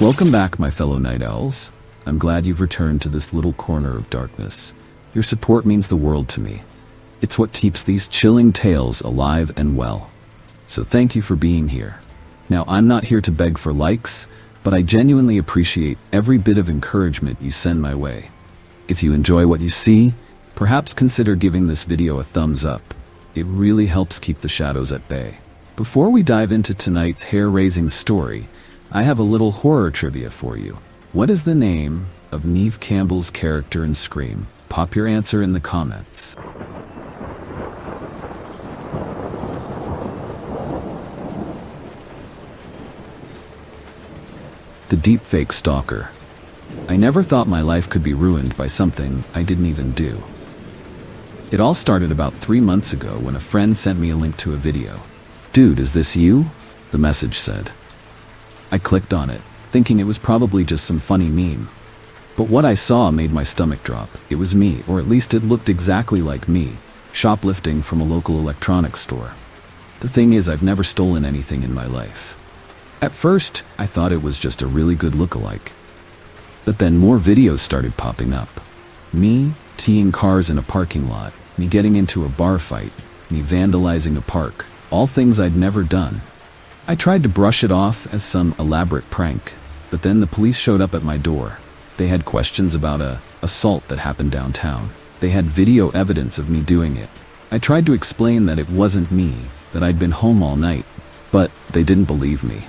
Welcome back, my fellow night owls. I'm glad you've returned to this little corner of darkness. Your support means the world to me. It's what keeps these chilling tales alive and well. So thank you for being here. Now, I'm not here to beg for likes, but I genuinely appreciate every bit of encouragement you send my way. If you enjoy what you see, perhaps consider giving this video a thumbs up. It really helps keep the shadows at bay. Before we dive into tonight's hair-raising story, I have a little horror trivia for you. What is the name of Neve Campbell's character in Scream? Pop your answer in the comments. The deepfake stalker. I never thought my life could be ruined by something I didn't even do. It all started about 3 months ago when a friend sent me a link to a video. "Dude, is this you?" the message said. I clicked on it, thinking it was probably just some funny meme. But what I saw made my stomach drop. It was me, or at least it looked exactly like me, shoplifting from a local electronics store. The thing is, I've never stolen anything in my life. At first, I thought it was just a really good lookalike. But then more videos started popping up. Me teeing cars in a parking lot, me getting into a bar fight, me vandalizing a park, all things I'd never done. I tried to brush it off as some elaborate prank, but then the police showed up at my door. They had questions about an assault that happened downtown. They had video evidence of me doing it. I tried to explain that it wasn't me, that I'd been home all night, but they didn't believe me.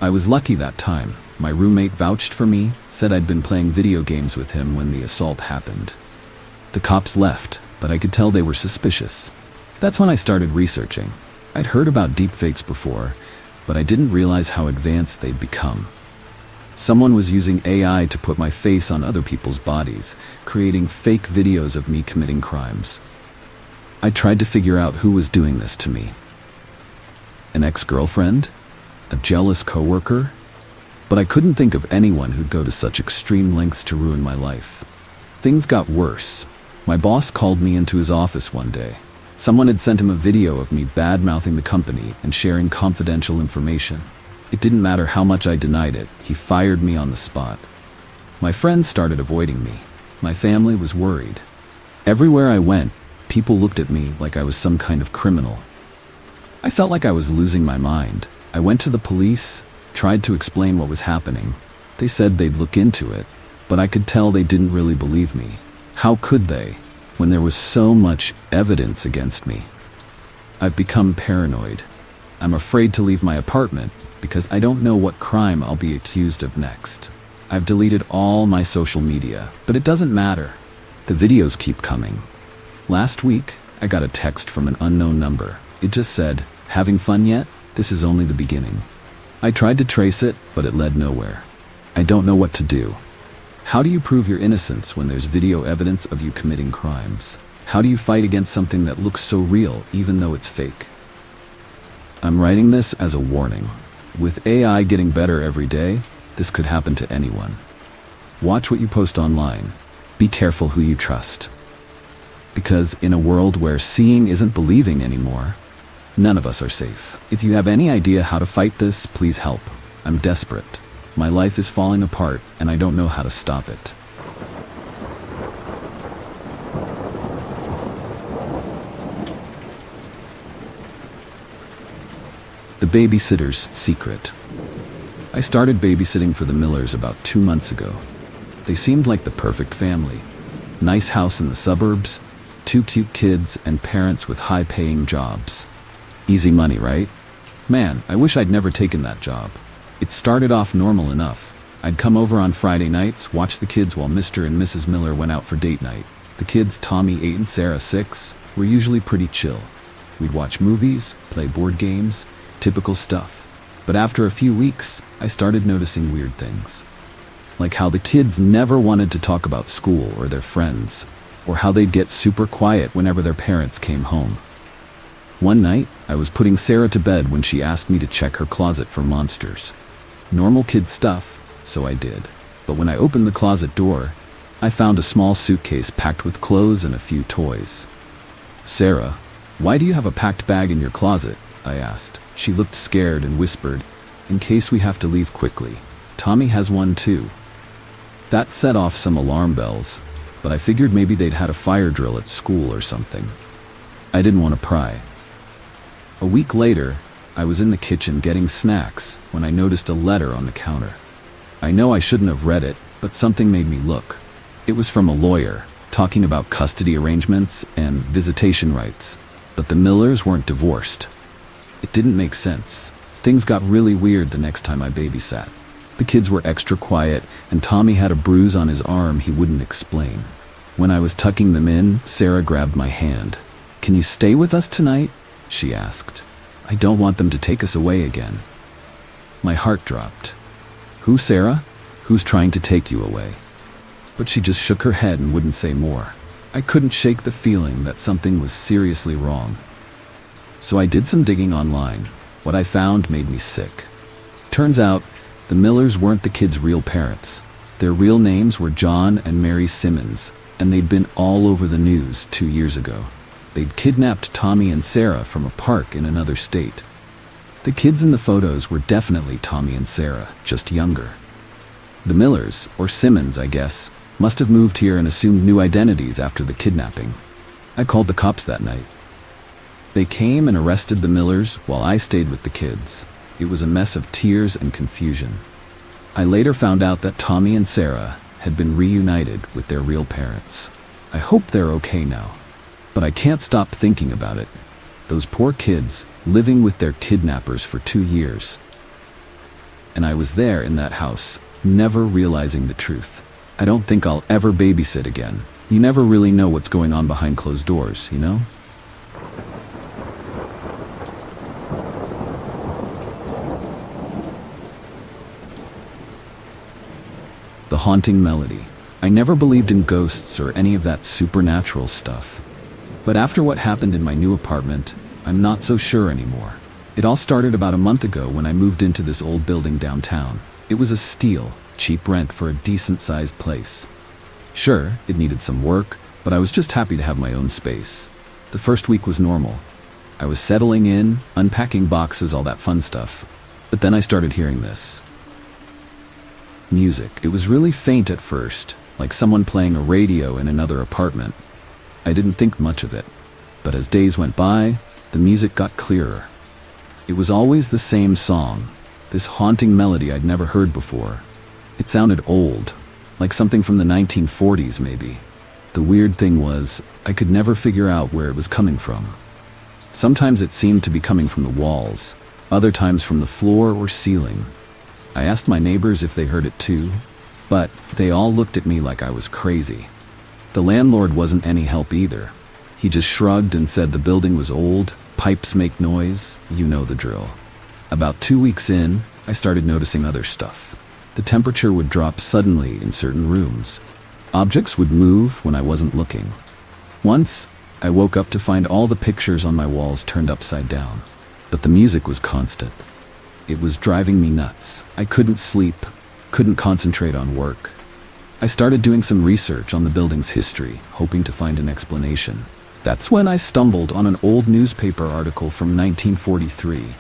I was lucky that time. My roommate vouched for me, said I'd been playing video games with him when the assault happened. The cops left, but I could tell they were suspicious. That's when I started researching. I'd heard about deepfakes before, but I didn't realize how advanced they'd become. Someone was using AI to put my face on other people's bodies, creating fake videos of me committing crimes. I tried to figure out who was doing this to me. An ex-girlfriend? A jealous coworker? But I couldn't think of anyone who'd go to such extreme lengths to ruin my life. Things got worse. My boss called me into his office one day. Someone had sent him a video of me bad-mouthing the company and sharing confidential information. It didn't matter how much I denied it, he fired me on the spot. My friends started avoiding me. My family was worried. Everywhere I went, people looked at me like I was some kind of criminal. I felt like I was losing my mind. I went to the police, tried to explain what was happening. They said they'd look into it, but I could tell they didn't really believe me. How could they, when there was so much evidence against me? I've become paranoid. I'm afraid to leave my apartment because I don't know what crime I'll be accused of next. I've deleted all my social media, but it doesn't matter. The videos keep coming. Last week, I got a text from an unknown number. It just said, "Having fun yet? This is only the beginning." I tried to trace it, but it led nowhere. I don't know what to do. How do you prove your innocence when there's video evidence of you committing crimes? How do you fight against something that looks so real, even though it's fake? I'm writing this as a warning. With AI getting better every day, this could happen to anyone. Watch what you post online. Be careful who you trust. Because in a world where seeing isn't believing anymore, none of us are safe. If you have any idea how to fight this, please help. I'm desperate. My life is falling apart, and I don't know how to stop it. The babysitter's secret. I started babysitting for the Millers about 2 months ago. They seemed like the perfect family. Nice house in the suburbs, 2 cute kids, and parents with high-paying jobs. Easy money, right? Man, I wish I'd never taken that job. It started off normal enough. I'd come over on Friday nights, watch the kids while Mr. and Mrs. Miller went out for date night. The kids, Tommy 8 and Sarah 6, were usually pretty chill. We'd watch movies, play board games, typical stuff. But after a few weeks, I started noticing weird things. Like how the kids never wanted to talk about school or their friends, or how they'd get super quiet whenever their parents came home. One night, I was putting Sarah to bed when she asked me to check her closet for monsters. Normal kid stuff, so I did. But when I opened the closet door, I found a small suitcase packed with clothes and a few toys. "Sarah, why do you have a packed bag in your closet?" I asked. She looked scared and whispered, "In case we have to leave quickly. Tommy has one too. That set off some alarm bells, but I figured maybe they'd had a fire drill at school or something. I didn't want to pry. A week later, I was in the kitchen getting snacks when I noticed a letter on the counter. I know I shouldn't have read it, but something made me look. It was from a lawyer, talking about custody arrangements and visitation rights, but the Millers weren't divorced. It didn't make sense. Things got really weird the next time I babysat. The kids were extra quiet, and Tommy had a bruise on his arm he wouldn't explain. When I was tucking them in, Sarah grabbed my hand. "Can you stay with us tonight?" she asked. "I don't want them to take us away again." My heart dropped. "Who, Sarah? Who's trying to take you away?" But she just shook her head and wouldn't say more. I couldn't shake the feeling that something was seriously wrong. So I did some digging online. What I found made me sick. Turns out, the Millers weren't the kids' real parents. Their real names were John and Mary Simmons, and they'd been all over the news 2 years ago. They'd kidnapped Tommy and Sarah from a park in another state. The kids in the photos were definitely Tommy and Sarah, just younger. The Millers, or Simmons, I guess, must have moved here and assumed new identities after the kidnapping. I called the cops that night. They came and arrested the Millers while I stayed with the kids. It was a mess of tears and confusion. I later found out that Tommy and Sarah had been reunited with their real parents. I hope they're okay now, but I can't stop thinking about it. Those poor kids living with their kidnappers for 2 years. And I was there in that house, never realizing the truth. I don't think I'll ever babysit again. You never really know what's going on behind closed doors, you know? The haunting melody. I never believed in ghosts or any of that supernatural stuff. But after what happened in my new apartment, I'm not so sure anymore. It all started about a month ago when I moved into this old building downtown. It was a steal, cheap rent for a decent-sized place. Sure, it needed some work, but I was just happy to have my own space. The first week was normal. I was settling in, unpacking boxes, all that fun stuff. But then I started hearing this. Music. It was really faint at first, like someone playing a radio in another apartment. I didn't think much of it, but as days went by, the music got clearer. It was always the same song, this haunting melody I'd never heard before. It sounded old, like something from the 1940s maybe. The weird thing was, I could never figure out where it was coming from. Sometimes it seemed to be coming from the walls, other times from the floor or ceiling. I asked my neighbors if they heard it too, but they all looked at me like I was crazy. The landlord wasn't any help either. He just shrugged and said the building was old, pipes make noise, you know the drill. About 2 weeks in, I started noticing other stuff. The temperature would drop suddenly in certain rooms. Objects would move when I wasn't looking. Once, I woke up to find all the pictures on my walls turned upside down, but the music was constant. It was driving me nuts. I couldn't sleep, couldn't concentrate on work. I started doing some research on the building's history, hoping to find an explanation. That's when I stumbled on an old newspaper article from 1943.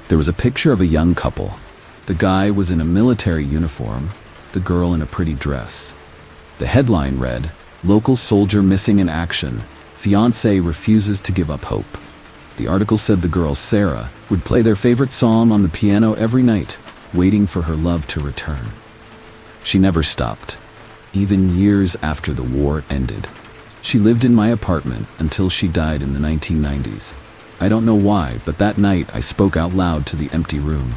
There was a picture of a young couple. The guy was in a military uniform, the girl in a pretty dress. The headline read, "Local soldier missing in action. Fiancé refuses to give up hope." The article said the girl, Sarah, would play their favorite song on the piano every night, waiting for her love to return. She never stopped, even years after the war ended. She lived in my apartment until she died in the 1990s. I don't know why, but that night I spoke out loud to the empty room.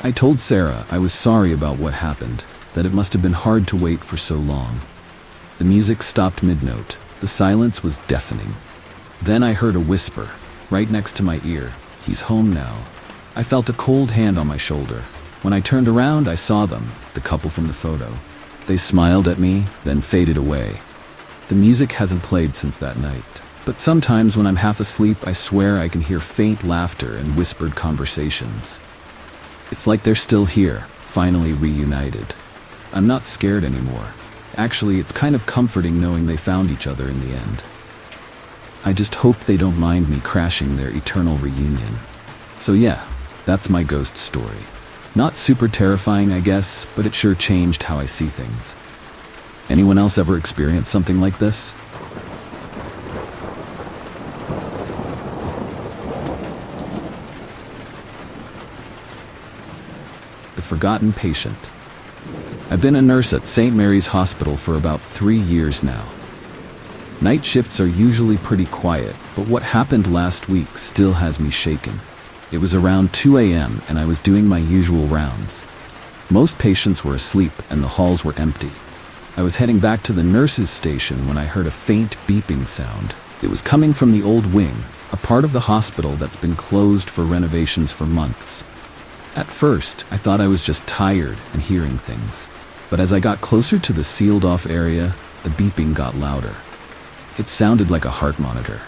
I told Sarah I was sorry about what happened, that it must have been hard to wait for so long. The music stopped mid-note. The silence was deafening. Then I heard a whisper, right next to my ear. "He's home now." I felt a cold hand on my shoulder. When I turned around, I saw them, the couple from the photo. They smiled at me, then faded away. The music hasn't played since that night, but sometimes when I'm half asleep, I swear I can hear faint laughter and whispered conversations. It's like they're still here, finally reunited. I'm not scared anymore. Actually, it's kind of comforting knowing they found each other in the end. I just hope they don't mind me crashing their eternal reunion. So yeah, that's my ghost story. Not super terrifying, I guess, but it sure changed how I see things. Anyone else ever experienced something like this? The forgotten patient. I've been a nurse at St. Mary's Hospital for about 3 years now. Night shifts are usually pretty quiet, but what happened last week still has me shaken. It was around 2 a.m. and I was doing my usual rounds. Most patients were asleep and the halls were empty. I was heading back to the nurses' station when I heard a faint beeping sound. It was coming from the old wing, a part of the hospital that's been closed for renovations for months. At first, I thought I was just tired and hearing things. But as I got closer to the sealed-off area, the beeping got louder. It sounded like a heart monitor.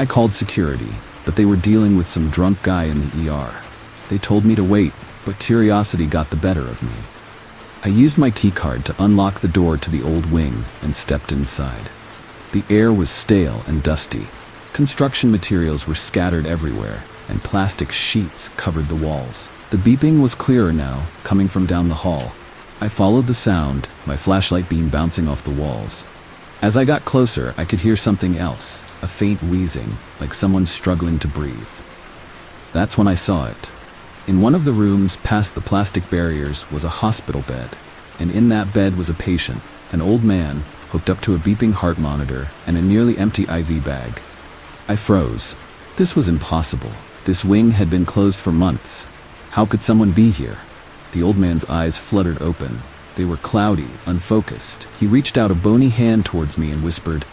I called security, but they were dealing with some drunk guy in the ER. They told me to wait, but curiosity got the better of me. I used my keycard to unlock the door to the old wing and stepped inside. The air was stale and dusty. Construction materials were scattered everywhere, and plastic sheets covered the walls. The beeping was clearer now, coming from down the hall. I followed the sound, my flashlight beam bouncing off the walls. As I got closer, I could hear something else, a faint wheezing, like someone struggling to breathe. That's when I saw it. In one of the rooms past the plastic barriers was a hospital bed, and in that bed was a patient, an old man, hooked up to a beeping heart monitor and a nearly empty IV bag. I froze. This was impossible. This wing had been closed for months. How could someone be here? The old man's eyes fluttered open. They were cloudy, unfocused. He reached out a bony hand towards me and whispered,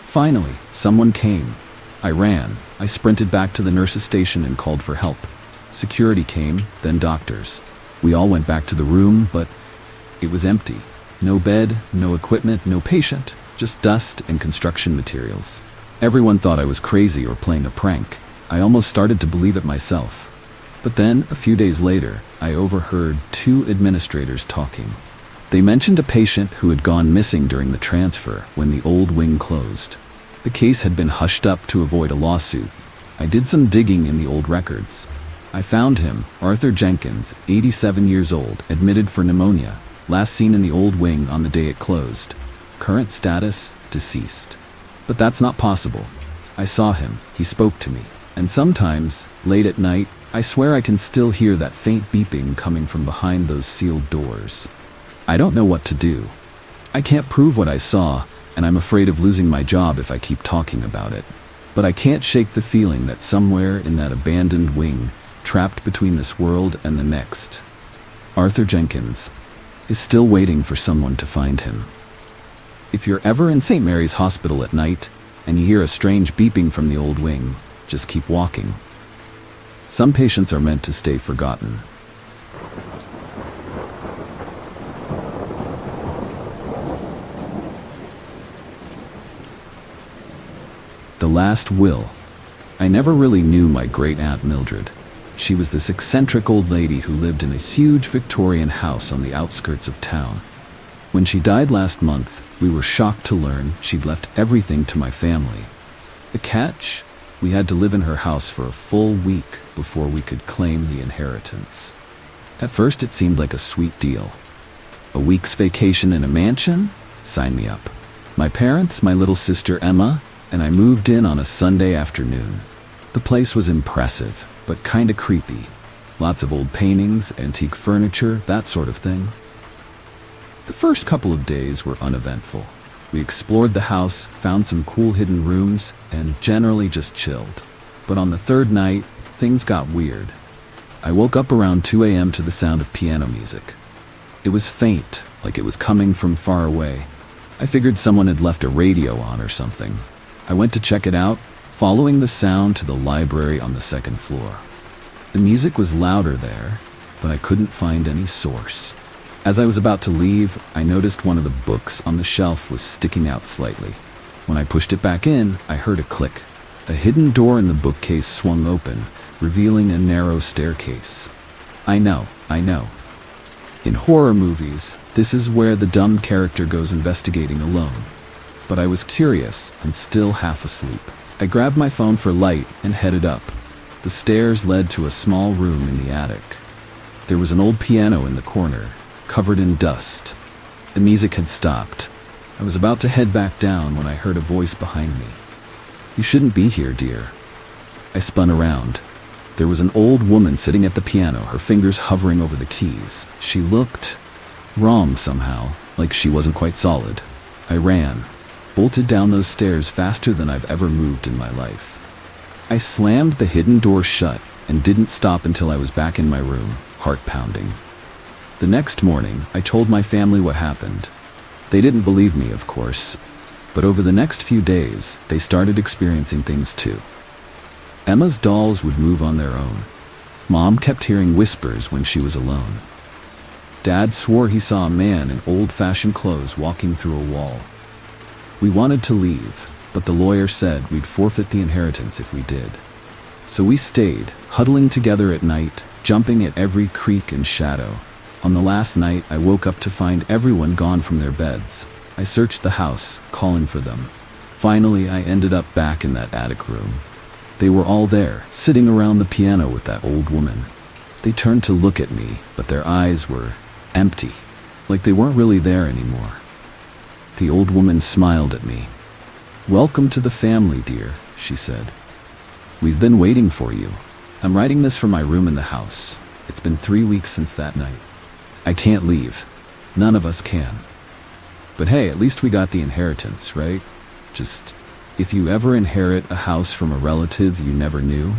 "Finally, someone came." I ran. I sprinted back to the nurse's station and called for help. Security came, then doctors. We all went back to the room, but it was empty. No bed, no equipment, no patient, just dust and construction materials. Everyone thought I was crazy or playing a prank. I almost started to believe it myself. But then, a few days later, I overheard 2 administrators talking. They mentioned a patient who had gone missing during the transfer when the old wing closed. The case had been hushed up to avoid a lawsuit. I did some digging in the old records. I found him, Arthur Jenkins, 87 years old, admitted for pneumonia, last seen in the old wing on the day it closed. Current status, deceased. But that's not possible. I saw him, he spoke to me, and sometimes, late at night, I swear I can still hear that faint beeping coming from behind those sealed doors. I don't know what to do. I can't prove what I saw, and I'm afraid of losing my job if I keep talking about it. But I can't shake the feeling that somewhere in that abandoned wing, trapped between this world and the next, Arthur Jenkins is still waiting for someone to find him. If you're ever in St. Mary's Hospital at night and you hear a strange beeping from the old wing, just keep walking. Some patients are meant to stay forgotten. The last will. I never really knew my great-aunt Mildred. She was this eccentric old lady who lived in a huge Victorian house on the outskirts of town. When she died last month, we were shocked to learn she'd left everything to my family. The catch? We had to live in her house for a full week before we could claim the inheritance. At first it seemed like a sweet deal. A week's vacation in a mansion? Sign me up. My parents, my little sister Emma, and I moved in on a Sunday afternoon. The place was impressive, but kinda creepy. Lots of old paintings, antique furniture, that sort of thing. The first couple of days were uneventful. We explored the house, found some cool hidden rooms, and generally just chilled. But on the third night, things got weird. I woke up around 2 a.m. to the sound of piano music. It was faint, like it was coming from far away. I figured someone had left a radio on or something. I went to check it out, following the sound to the library on the second floor. The music was louder there, but I couldn't find any source. As I was about to leave, I noticed one of the books on the shelf was sticking out slightly. When I pushed it back in, I heard a click. A hidden door in the bookcase swung open, revealing a narrow staircase. I know. In horror movies, this is where the dumb character goes investigating alone. But I was curious and still half asleep. I grabbed my phone for light and headed up. The stairs led to a small room in the attic. There was an old piano in the corner, covered in dust. The music had stopped. I was about to head back down when I heard a voice behind me. "You shouldn't be here, dear." I spun around. There was an old woman sitting at the piano, her fingers hovering over the keys. She looked wrong somehow, like she wasn't quite solid. I ran, bolted down those stairs faster than I've ever moved in my life. I slammed the hidden door shut and didn't stop until I was back in my room, heart pounding. The next morning, I told my family what happened. They didn't believe me, of course, but over the next few days, they started experiencing things too. Emma's dolls would move on their own. Mom kept hearing whispers when she was alone. Dad swore he saw a man in old-fashioned clothes walking through a wall. We wanted to leave, but the lawyer said we'd forfeit the inheritance if we did. So we stayed, huddling together at night, jumping at every creak and shadow. On the last night, I woke up to find everyone gone from their beds. I searched the house, calling for them. Finally, I ended up back in that attic room. They were all there, sitting around the piano with that old woman. They turned to look at me, but their eyes were empty, like they weren't really there anymore. The old woman smiled at me. "Welcome to the family, dear," she said. "We've been waiting for you. I'm writing this from my room in the house. It's been 3 weeks since that night. I can't leave. None of us can. But hey, at least we got the inheritance, right? Just, if you ever inherit a house from a relative you never knew,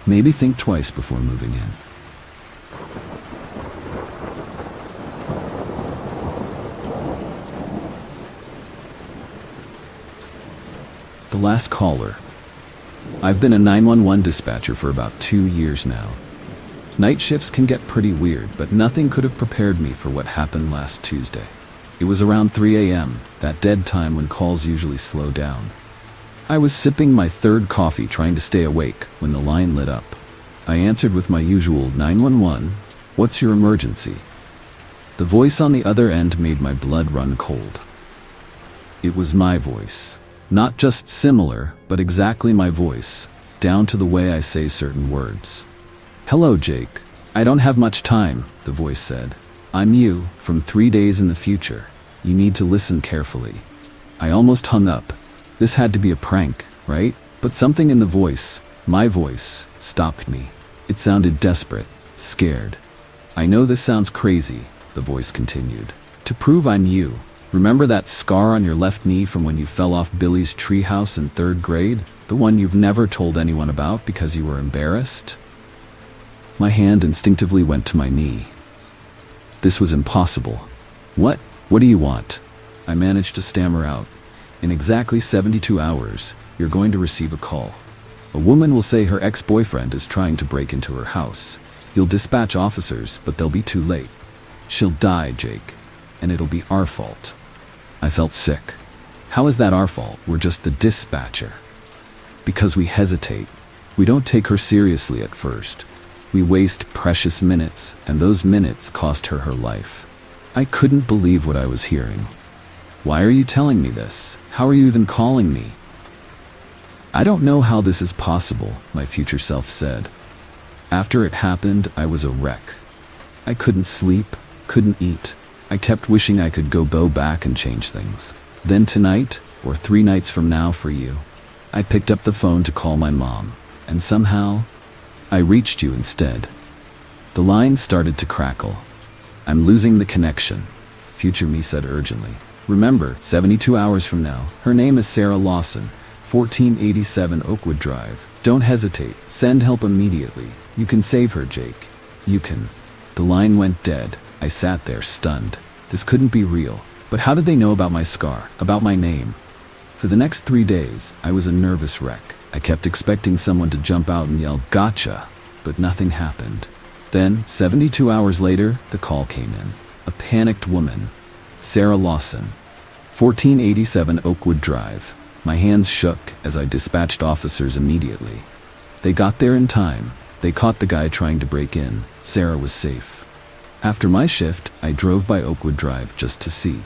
maybe think twice before moving in." The last caller. I've been a 911 dispatcher for about 2 years now. Night shifts can get pretty weird, but nothing could have prepared me for what happened last Tuesday. It was around 3 a.m., that dead time when calls usually slow down. I was sipping my third coffee trying to stay awake when the line lit up. I answered with my usual 911, "What's your emergency?" The voice on the other end made my blood run cold. It was my voice. Not just similar, but exactly my voice, down to the way I say certain words. "Hello, Jake. I don't have much time," the voice said. "I'm you, from 3 days in the future. You need to listen carefully." I almost hung up. This had to be a prank, right? But something in the voice, my voice, stopped me. It sounded desperate, scared. "I know this sounds crazy," the voice continued. "To prove I'm you, remember that scar on your left knee from when you fell off Billy's treehouse in 3rd grade? The one you've never told anyone about because you were embarrassed?" My hand instinctively went to my knee. This was impossible. What do you want?" I managed to stammer out. "In exactly 72 hours, you're going to receive a call. A woman will say her ex-boyfriend is trying to break into her house. You'll dispatch officers, but they'll be too late. She'll die, Jake, and it'll be our fault." I felt sick. How is that our fault? We're just the dispatcher. Because we hesitate. We don't take her seriously at first. We waste precious minutes, and those minutes cost her her life. I couldn't believe what I was hearing. "Why are you telling me this? How are you even calling me?" "I don't know how this is possible," my future self said. "After it happened, I was a wreck. I couldn't sleep, couldn't eat. I kept wishing I could go back and change things. Then tonight, or 3 nights from now for you, I picked up the phone to call my mom, and somehow, I reached you instead." The line started to crackle. "I'm losing the connection," future me said urgently. "Remember, 72 hours from now, her name is Sarah Lawson, 1487 Oakwood Drive. Don't hesitate, send help immediately. You can save her, Jake. You can." The line went dead. I sat there stunned. This couldn't be real. But how did they know about my scar, about my name? For the next 3 days, I was a nervous wreck. I kept expecting someone to jump out and yell, "Gotcha!" But nothing happened. Then, 72 hours later, the call came in. A panicked woman. "Sarah Lawson, 1487 Oakwood Drive." My hands shook as I dispatched officers immediately. They got there in time. They caught the guy trying to break in. Sarah was safe. After my shift, I drove by Oakwood Drive just to see.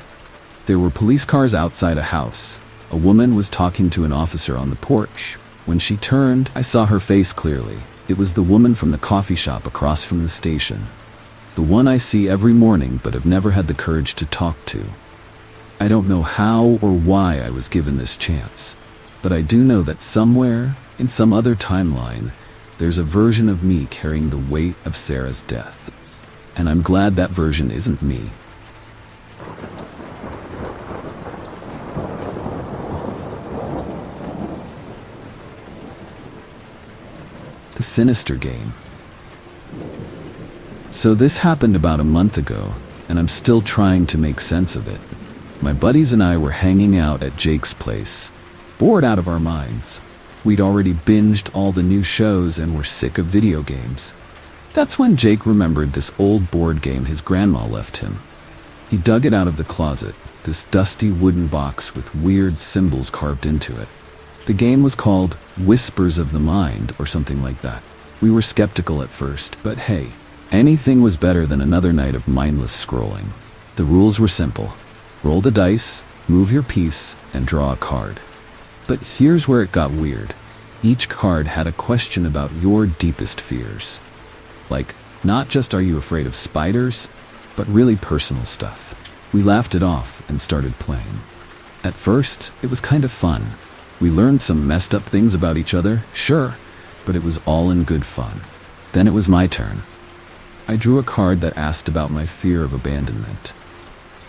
There were police cars outside a house. A woman was talking to an officer on the porch. When she turned, I saw her face clearly. It was the woman from the coffee shop across from the station. The one I see every morning but have never had the courage to talk to. I don't know how or why I was given this chance, but I do know that somewhere, in some other timeline, there's a version of me carrying the weight of Sarah's death. And I'm glad that version isn't me. The sinister game. So this happened about a month ago, and I'm still trying to make sense of it. My buddies and I were hanging out at Jake's place, bored out of our minds. We'd already binged all the new shows and were sick of video games. That's when Jake remembered this old board game his grandma left him. He dug it out of the closet, this dusty wooden box with weird symbols carved into it. The game was called Whispers of the Mind or something like that. We were skeptical at first, but hey, anything was better than another night of mindless scrolling. The rules were simple. Roll the dice, move your piece, and draw a card. But here's where it got weird. Each card had a question about your deepest fears. Like, not just are you afraid of spiders, but really personal stuff. We laughed it off and started playing. At first, it was kind of fun. We learned some messed up things about each other, sure, but it was all in good fun. Then it was my turn. I drew a card that asked about my fear of abandonment.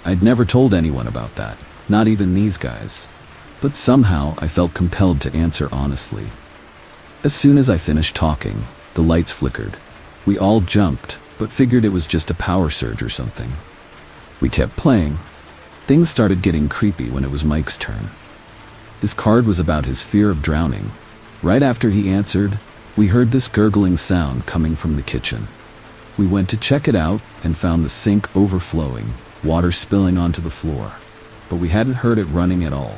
I'd never told anyone about that, not even these guys. But somehow I felt compelled to answer honestly. As soon as I finished talking, the lights flickered. We all jumped, but figured it was just a power surge or something. We kept playing. Things started getting creepy when it was Mike's turn. His card was about his fear of drowning. Right after he answered, we heard this gurgling sound coming from the kitchen. We went to check it out and found the sink overflowing, water spilling onto the floor. But we hadn't heard it running at all.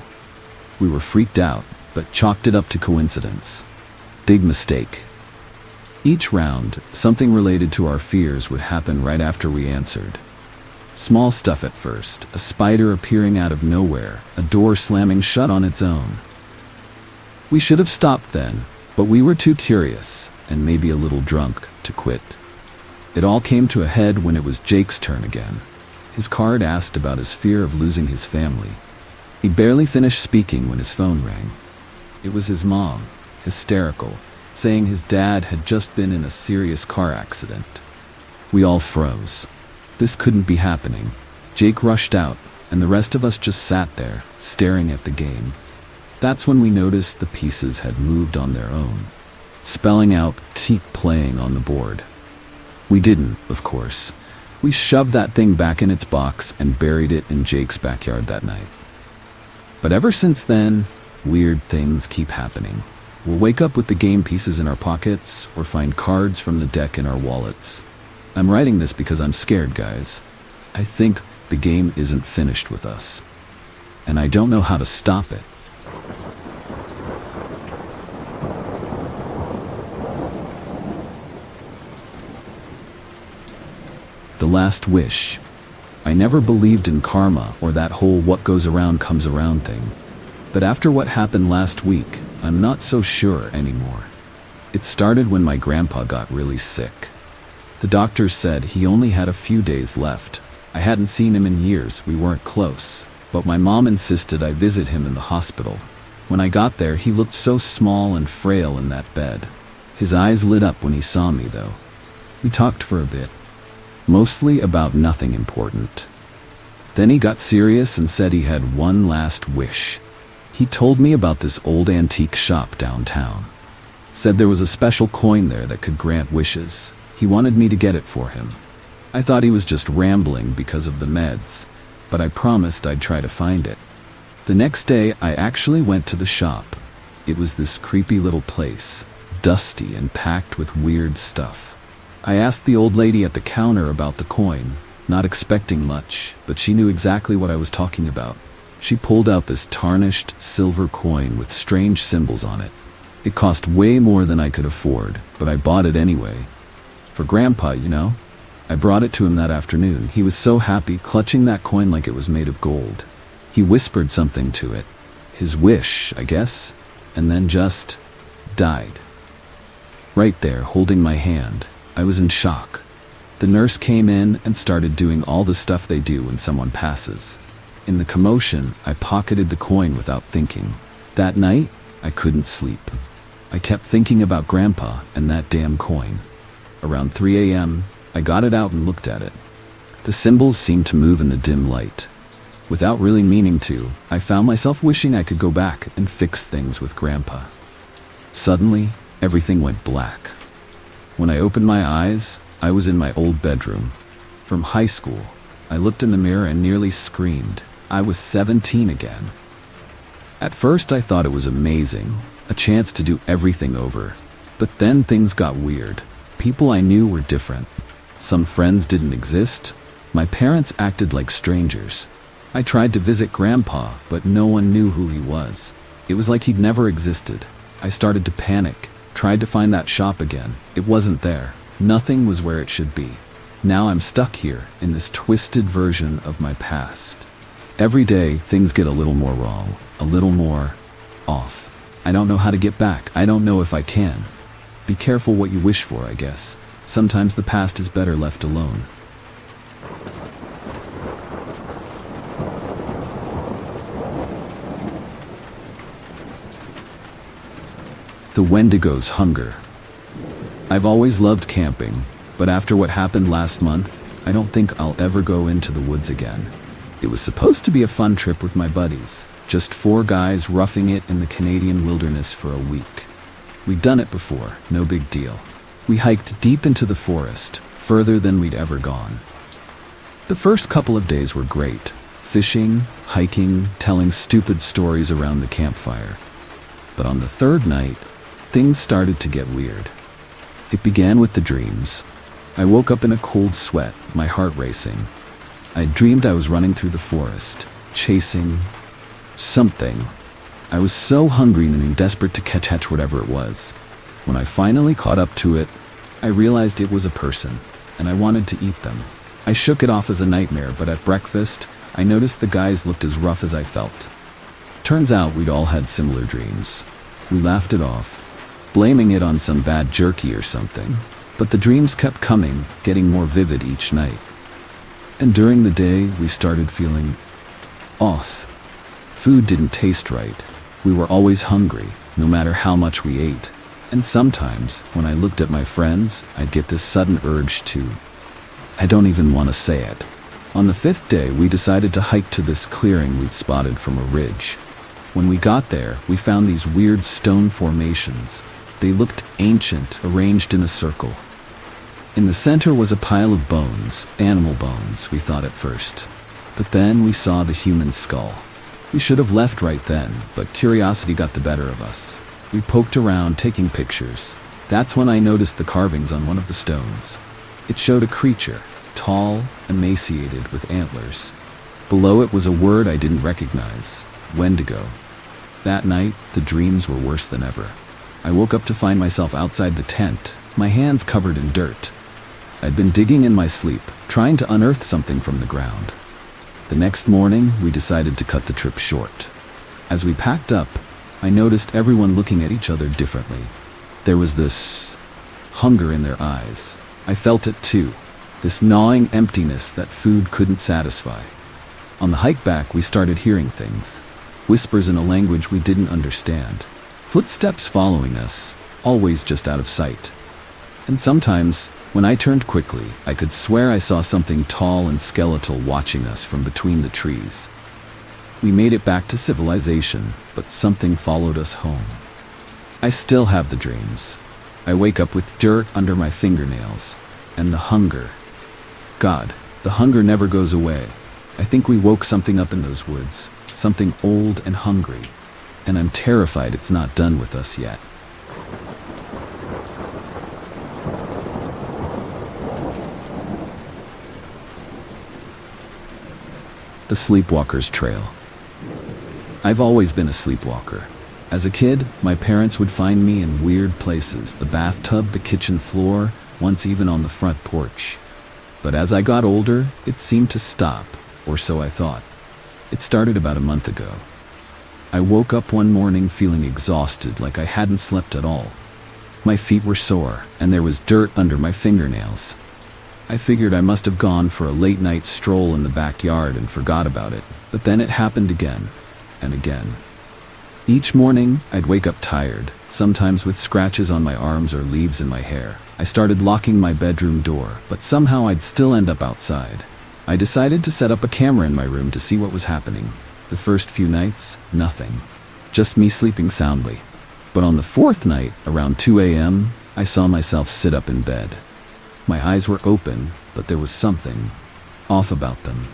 We were freaked out, but chalked it up to coincidence. Big mistake. Each round, something related to our fears would happen right after we answered. Small stuff at first, a spider appearing out of nowhere, a door slamming shut on its own. We should have stopped then, but we were too curious, and maybe a little drunk, to quit. It all came to a head when it was Jake's turn again. His card asked about his fear of losing his family. He barely finished speaking when his phone rang. It was his mom, hysterical, saying his dad had just been in a serious car accident. We all froze. This couldn't be happening. Jake rushed out, and the rest of us just sat there, staring at the game. That's when we noticed the pieces had moved on their own, spelling out "keep playing" on the board. We didn't, of course. We shoved that thing back in its box and buried it in Jake's backyard that night. But ever since then, weird things keep happening. We'll wake up with the game pieces in our pockets or find cards from the deck in our wallets. I'm writing this because I'm scared, guys. I think the game isn't finished with us. And I don't know how to stop it. The last wish. I never believed in karma or that whole what goes around comes around thing. But after what happened last week, I'm not so sure anymore. It started when my grandpa got really sick. The doctors said he only had a few days left. I hadn't seen him in years, we weren't close, but my mom insisted I visit him in the hospital. When I got there, he looked so small and frail in that bed. His eyes lit up when he saw me, though. We talked for a bit, mostly about nothing important. Then he got serious and said he had one last wish. He told me about this old antique shop downtown. Said there was a special coin there that could grant wishes. He wanted me to get it for him. I thought he was just rambling because of the meds, but I promised I'd try to find it. The next day, I actually went to the shop. It was this creepy little place, dusty and packed with weird stuff. I asked the old lady at the counter about the coin, not expecting much, but she knew exactly what I was talking about. She pulled out this tarnished silver coin with strange symbols on it. It cost way more than I could afford, but I bought it anyway. For Grandpa, you know? I brought it to him that afternoon. He was so happy, clutching that coin like it was made of gold. He whispered something to it. His wish, I guess, and then just died. Right there, holding my hand. I was in shock. The nurse came in and started doing all the stuff they do when someone passes. In the commotion, I pocketed the coin without thinking. That night, I couldn't sleep. I kept thinking about Grandpa and that damn coin. Around 3 a.m., I got it out and looked at it. The symbols seemed to move in the dim light. Without really meaning to, I found myself wishing I could go back and fix things with Grandpa. Suddenly, everything went black. When I opened my eyes, I was in my old bedroom. From high school, I looked in the mirror and nearly screamed. I was 17 again. At first, I thought it was amazing, a chance to do everything over. But then things got weird. People I knew were different. Some friends didn't exist. My parents acted like strangers. I tried to visit Grandpa, but no one knew who he was. It was like he'd never existed. I started to panic, tried to find that shop again. It wasn't there. Nothing was where it should be. Now I'm stuck here, in this twisted version of my past. Every day, things get a little more wrong, a little more off. I don't know how to get back. I don't know if I can. Be careful what you wish for, I guess. Sometimes the past is better left alone. The Wendigo's hunger. I've always loved camping, but after what happened last month, I don't think I'll ever go into the woods again. It was supposed to be a fun trip with my buddies, just 4 guys roughing it in the Canadian wilderness for a week. We'd done it before, no big deal. We hiked deep into the forest, further than we'd ever gone. The first couple of days were great. Fishing, hiking, telling stupid stories around the campfire. But on the 3rd night, things started to get weird. It began with the dreams. I woke up in a cold sweat, my heart racing. I dreamed I was running through the forest, chasing something. I was so hungry and desperate to catch whatever it was. When I finally caught up to it, I realized it was a person, and I wanted to eat them. I shook it off as a nightmare, but at breakfast, I noticed the guys looked as rough as I felt. Turns out we'd all had similar dreams. We laughed it off, blaming it on some bad jerky or something. But the dreams kept coming, getting more vivid each night. And during the day, we started feeling off. Food didn't taste right. We were always hungry, no matter how much we ate. And sometimes, when I looked at my friends, I'd get this sudden urge to... I don't even want to say it. On the 5th day, we decided to hike to this clearing we'd spotted from a ridge. When we got there, we found these weird stone formations. They looked ancient, arranged in a circle. In the center was a pile of bones, animal bones, we thought at first. But then we saw the human skull. We should have left right then, but curiosity got the better of us. We poked around, taking pictures. That's when I noticed the carvings on one of the stones. It showed a creature, tall, emaciated, with antlers. Below it was a word I didn't recognize, Wendigo. That night, the dreams were worse than ever. I woke up to find myself outside the tent, my hands covered in dirt. I'd been digging in my sleep, trying to unearth something from the ground. The next morning, we decided to cut the trip short. As we packed up, I noticed everyone looking at each other differently. There was this hunger in their eyes. I felt it too, this gnawing emptiness that food couldn't satisfy. On the hike back, we started hearing things, whispers in a language we didn't understand, footsteps following us, always just out of sight. And sometimes, when I turned quickly, I could swear I saw something tall and skeletal watching us from between the trees. We made it back to civilization, but something followed us home. I still have the dreams. I wake up with dirt under my fingernails, and the hunger. God, the hunger never goes away. I think we woke something up in those woods, something old and hungry, and I'm terrified it's not done with us yet. The Sleepwalker's Trail. I've always been a sleepwalker. As a kid, my parents would find me in weird places, the bathtub, the kitchen floor, once even on the front porch. But as I got older, it seemed to stop, or so I thought. It started about a month ago. I woke up one morning feeling exhausted, like I hadn't slept at all. My feet were sore, and there was dirt under my fingernails. I figured I must have gone for a late-night stroll in the backyard and forgot about it, but then it happened again and again. Each morning, I'd wake up tired, sometimes with scratches on my arms or leaves in my hair. I started locking my bedroom door, but somehow I'd still end up outside. I decided to set up a camera in my room to see what was happening. The first few nights, nothing. Just me sleeping soundly. But on the fourth night, around 2 a.m., I saw myself sit up in bed. My eyes were open, but there was something off about them.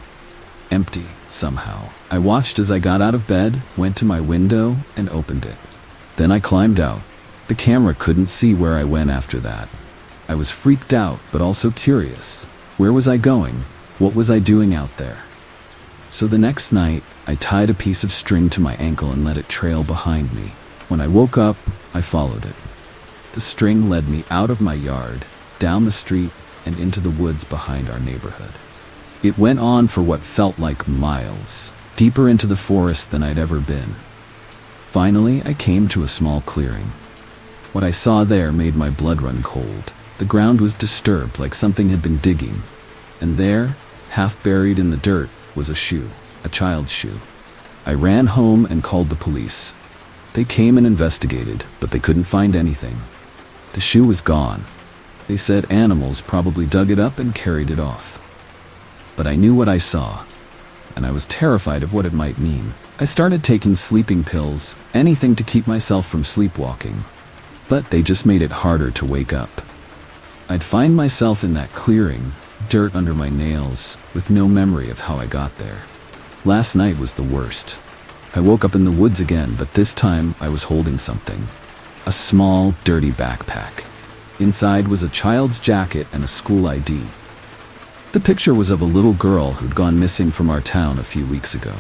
Empty, somehow. I watched as I got out of bed, went to my window, and opened it. Then I climbed out. The camera couldn't see where I went after that. I was freaked out, but also curious. Where was I going? What was I doing out there? So the next night, I tied a piece of string to my ankle and let it trail behind me. When I woke up, I followed it. The string led me out of my yard, down the street, and into the woods behind our neighborhood. It went on for what felt like miles, deeper into the forest than I'd ever been. Finally, I came to a small clearing. What I saw there made my blood run cold. The ground was disturbed, like something had been digging. And there, half buried in the dirt, was a shoe, a child's shoe. I ran home and called the police. They came and investigated, but they couldn't find anything. The shoe was gone. They said animals probably dug it up and carried it off. But I knew what I saw, and I was terrified of what it might mean. I started taking sleeping pills, anything to keep myself from sleepwalking. But they just made it harder to wake up. I'd find myself in that clearing, dirt under my nails, with no memory of how I got there. Last night was the worst. I woke up in the woods again, but this time I was holding something. A small, dirty backpack. Inside was a child's jacket and a school ID. The picture was of a little girl who'd gone missing from our town a few weeks ago.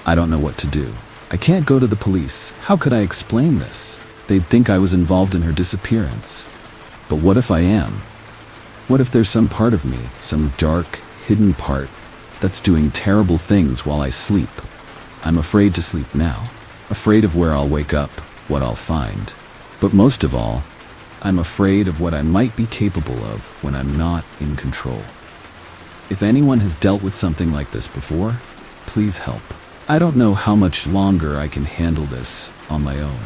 I don't know what to do. I can't go to the police. How could I explain this? They'd think I was involved in her disappearance. But what if I am? What if there's some part of me, some dark, hidden part, that's doing terrible things while I sleep? I'm afraid to sleep now. Afraid of where I'll wake up, what I'll find. But most of all, I'm afraid of what I might be capable of when I'm not in control. If anyone has dealt with something like this before, please help. I don't know how much longer I can handle this on my own.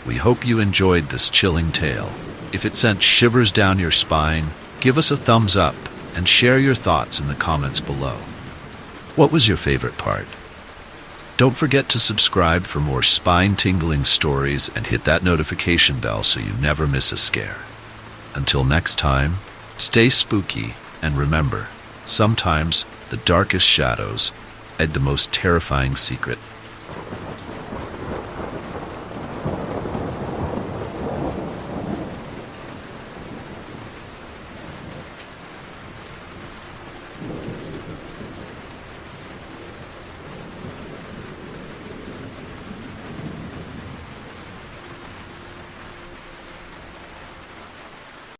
We hope you enjoyed this chilling tale. If it sent shivers down your spine, give us a thumbs up and share your thoughts in the comments below. What was your favorite part? Don't forget to subscribe for more spine-tingling stories and hit that notification bell so you never miss a scare. Until next time, stay spooky and remember, sometimes the darkest shadows hide the most terrifying secret.